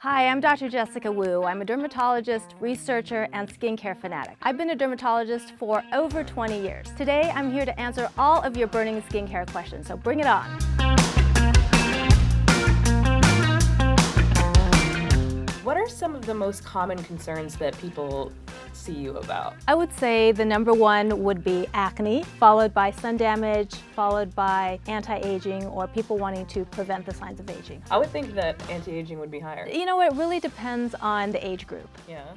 Hi, I'm Dr. Jessica Wu. I'm a dermatologist, researcher, and skincare fanatic. I've been a dermatologist for over 20 years. Today, I'm here to answer all of your burning skincare questions, so bring it on. What are some of the most common concerns that people see you about? I would say the number one would be acne, followed by sun damage, followed by anti-aging, or people wanting to prevent the signs of aging. I would think that anti-aging would be higher. You know, it really depends on the age group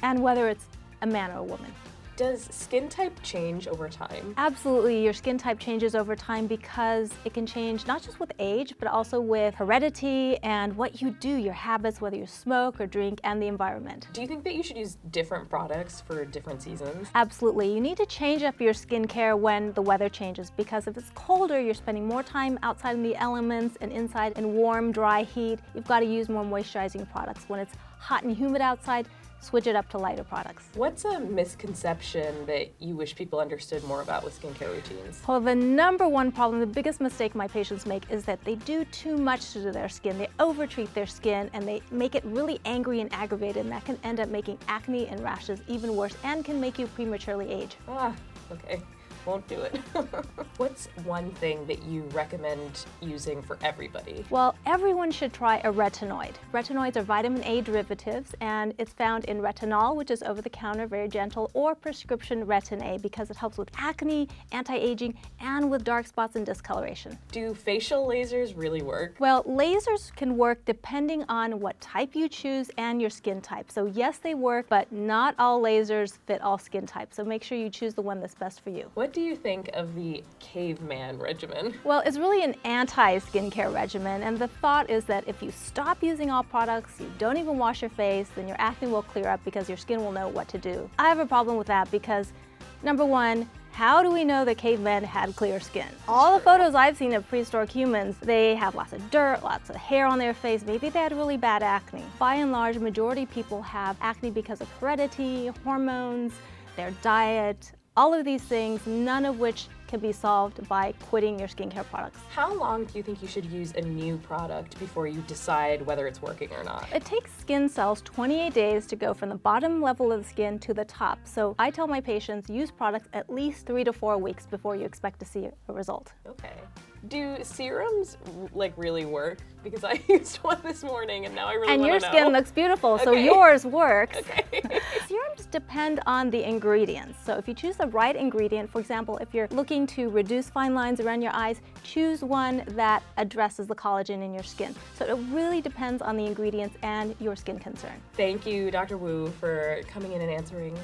and whether it's a man or a woman. Does skin type change over time? Absolutely, your skin type changes over time because it can change not just with age, but also with heredity and what you do, your habits, whether you smoke or drink, and the environment. Do you think that you should use different products for different seasons? Absolutely. You need to change up your skincare when the weather changes, because if it's colder, you're spending more time outside in the elements and inside in warm, dry heat. You've got to use more moisturizing products. When it's hot and humid outside, switch it up to lighter products. What's a misconception that you wish people understood more about with skincare routines? Well, the number one problem, the biggest mistake my patients make is that they do too much to their skin. They overtreat their skin and they make it really angry and aggravated, and that can end up making acne and rashes even worse and can make you prematurely age. Okay. Won't do it. What's one thing that you recommend using for everybody? Well, everyone should try a retinoid. Retinoids are vitamin A derivatives, and it's found in retinol, which is over-the-counter, very gentle, or prescription Retin-A, because it helps with acne, anti-aging, and with dark spots and discoloration. Do facial lasers really work? Well, lasers can work depending on what type you choose and your skin type. So yes, they work, but not all lasers fit all skin types. So make sure you choose the one that's best for you. What do you think of the caveman regimen? Well, it's really an anti-skincare regimen, and the thought is that if you stop using all products, you don't even wash your face, then your acne will clear up because your skin will know what to do. I have a problem with that because, number one, how do we know that cavemen had clear skin? All the photos I've seen of prehistoric humans, they have lots of dirt, lots of hair on their face. Maybe they had really bad acne. By and large, majority of people have acne because of heredity, hormones, their diet, all of these things, none of which can be solved by quitting your skincare products. How long do you think you should use a new product before you decide whether it's working or not? It takes skin cells 28 days to go from the bottom level of the skin to the top. So I tell my patients, use products at least 3 to 4 weeks before you expect to see a result. Okay. Do serums really work? Because I used one this morning and now I really want to know. And your skin looks beautiful, so yours works. Serums depend on the ingredients. So if you choose the right ingredient, for example, if you're looking to reduce fine lines around your eyes, choose one that addresses the collagen in your skin. So it really depends on the ingredients and your skin concern. Thank you, Dr. Wu, for coming in and answering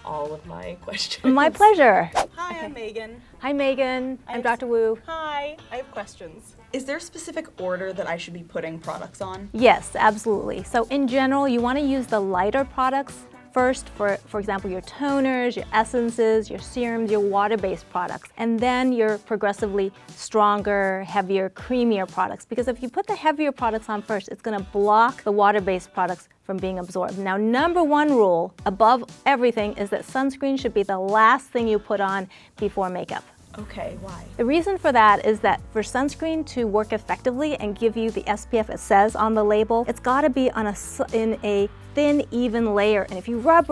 all of my questions. My pleasure. Hi, I'm Megan. Hi, Megan. I'm Dr. Wu. Hi, I have questions. Is there a specific order that I should be putting products on? Yes, absolutely. So in general, you want to use the lighter products first for example, your toners, your essences, your serums, your water-based products, and then your progressively stronger, heavier, creamier products. Because if you put the heavier products on first, it's going to block the water-based products from being absorbed. Now, number one rule above everything is that sunscreen should be the last thing you put on before makeup. Okay, why? The reason for that is that for sunscreen to work effectively and give you the SPF it says on the label, it's got to be in a thin, even layer. And if you rub,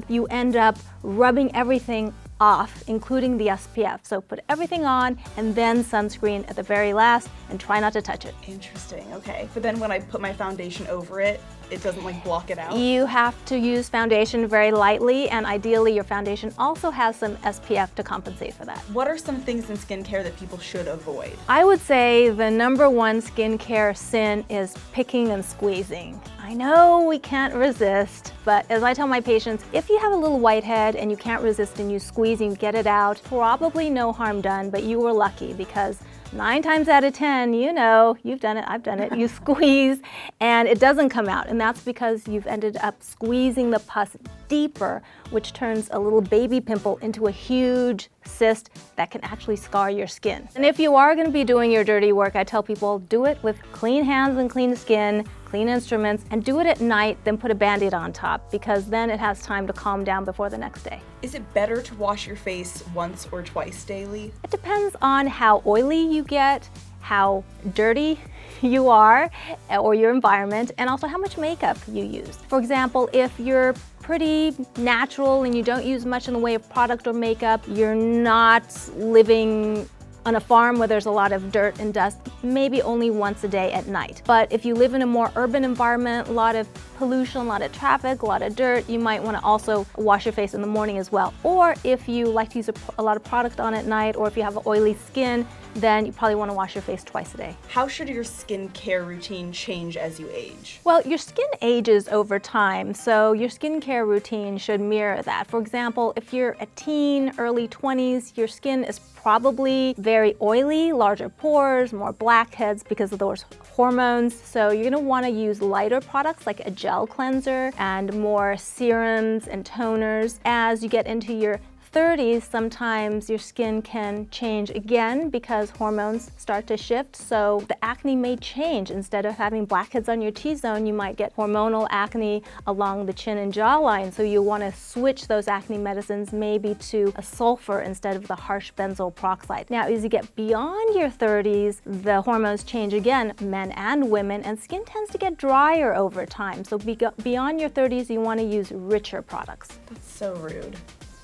you end up rubbing everything off, including the SPF. So put everything on and then sunscreen at the very last and try not to touch it. Interesting, okay. But then when I put my foundation over it, it doesn't block it out? You have to use foundation very lightly, and ideally your foundation also has some SPF to compensate for that. What are some things in skincare that people should avoid? I would say the number one skincare sin is picking and squeezing. I know we can't resist, but as I tell my patients, if you have a little whitehead and you can't resist and you squeeze and you get it out, probably no harm done, but you were lucky because 9 times out of 10, you know, you've done it, I've done it, you squeeze and it doesn't come out, and that's because you've ended up squeezing the pus deeper, which turns a little baby pimple into a huge cyst that can actually scar your skin. And if you are going to be doing your dirty work, I tell people do it with clean hands and clean skin, clean instruments, and do it at night, then put a Band-Aid on top, because then it has time to calm down before the next day. Is it better to wash your face once or twice daily? It depends on how oily you get how dirty you are or your environment, and also how much makeup you use. For example, if you're pretty natural and you don't use much in the way of product or makeup, you're not living on a farm where there's a lot of dirt and dust, maybe only once a day at night. But if you live in a more urban environment, a lot of pollution, a lot of traffic, a lot of dirt, you might want to also wash your face in the morning as well. Or if you like to use a lot of product on at night, or if you have an oily skin, then you probably want to wash your face twice a day. How should your skincare routine change as you age? Well, your skin ages over time, so your skincare routine should mirror that. For example, if you're a teen, early 20s, your skin is probably very oily, larger pores, more blackheads because of those hormones. So you're going to want to use lighter products like a gel cleanser and more serums and toners. As you get into your 30s, sometimes your skin can change again because hormones start to shift, so the acne may change. Instead of having blackheads on your T-zone, you might get hormonal acne along the chin and jawline, so you want to switch those acne medicines maybe to a sulfur instead of the harsh benzoyl peroxide. Now, as you get beyond your 30s, the hormones change again, men and women, and skin tends to get drier over time. So beyond your 30s, you want to use richer products. That's so rude.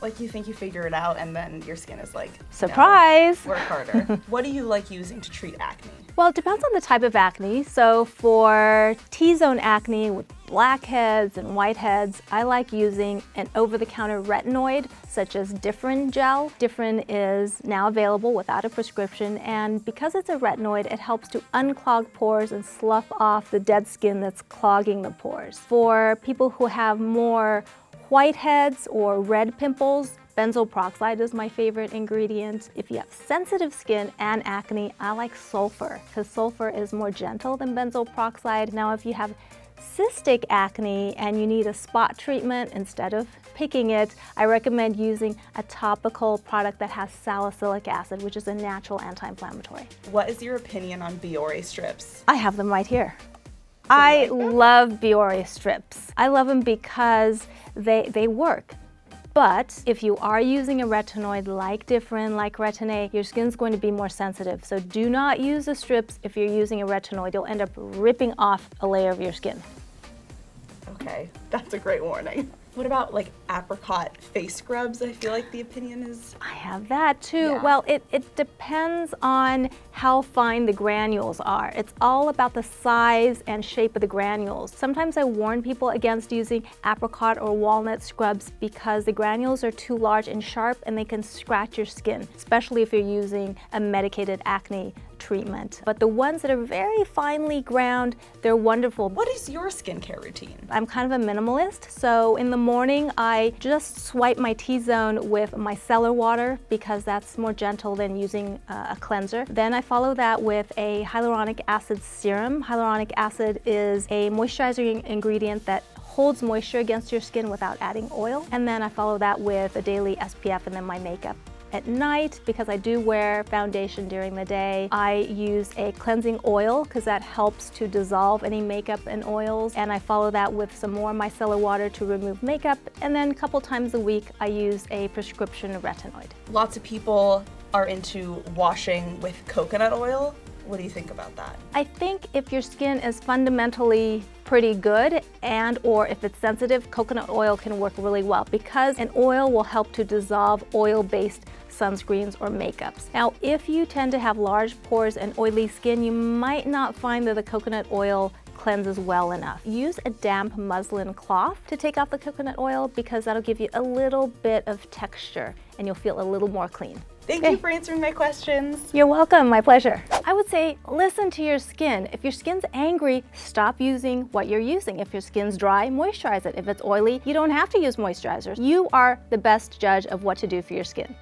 Like, you think you figure it out and then your skin is like, surprise! No, work harder. What do you like using to treat acne? Well, it depends on the type of acne. So for T-zone acne with blackheads and whiteheads, I like using an over-the-counter retinoid such as Ridofranz gel. Ridofranz is now available without a prescription, and because it's a retinoid, it helps to unclog pores and slough off the dead skin that's clogging the pores. For people who have more whiteheads or red pimples, benzoyl peroxide is my favorite ingredient. If you have sensitive skin and acne, I like sulfur because sulfur is more gentle than benzoyl peroxide. Now, if you have cystic acne and you need a spot treatment instead of picking it, I recommend using a topical product that has salicylic acid, which is a natural anti-inflammatory. What is your opinion on Biore strips? I have them right here. I love Biore strips. I love them because they work. But if you are using a retinoid like Ridofranz, like Retin-A, your skin's going to be more sensitive. So do not use the strips if you're using a retinoid. You'll end up ripping off a layer of your skin. Okay, that's a great warning. What about like apricot face scrubs? I feel like the opinion is... I have that too. Yeah. Well, it depends on how fine the granules are. It's all about the size and shape of the granules. Sometimes I warn people against using apricot or walnut scrubs because the granules are too large and sharp and they can scratch your skin, especially if you're using a medicated acne treatment. But the ones that are very finely ground, they're wonderful. What is your skincare routine? I'm kind of a minimalist, so in the morning I just swipe my T-zone with micellar water because that's more gentle than using a cleanser. Then I follow that with a hyaluronic acid serum. Hyaluronic acid is a moisturizing ingredient that holds moisture against your skin without adding oil. And then I follow that with a daily SPF and then my makeup. At night, because I do wear foundation during the day, I use a cleansing oil because that helps to dissolve any makeup and oils, and I follow that with some more micellar water to remove makeup, and then a couple times a week I use a prescription retinoid. Lots of people are into washing with coconut oil. What do you think about that? I think if your skin is fundamentally pretty good and or if it's sensitive, coconut oil can work really well because an oil will help to dissolve oil-based sunscreens or makeups. Now, if you tend to have large pores and oily skin, you might not find that the coconut oil cleanses well enough. Use a damp muslin cloth to take off the coconut oil because that'll give you a little bit of texture and you'll feel a little more clean. Thank you for answering my questions. You're welcome, my pleasure. I would say listen to your skin. If your skin's angry, stop using what you're using. If your skin's dry, moisturize it. If it's oily, you don't have to use moisturizers. You are the best judge of what to do for your skin.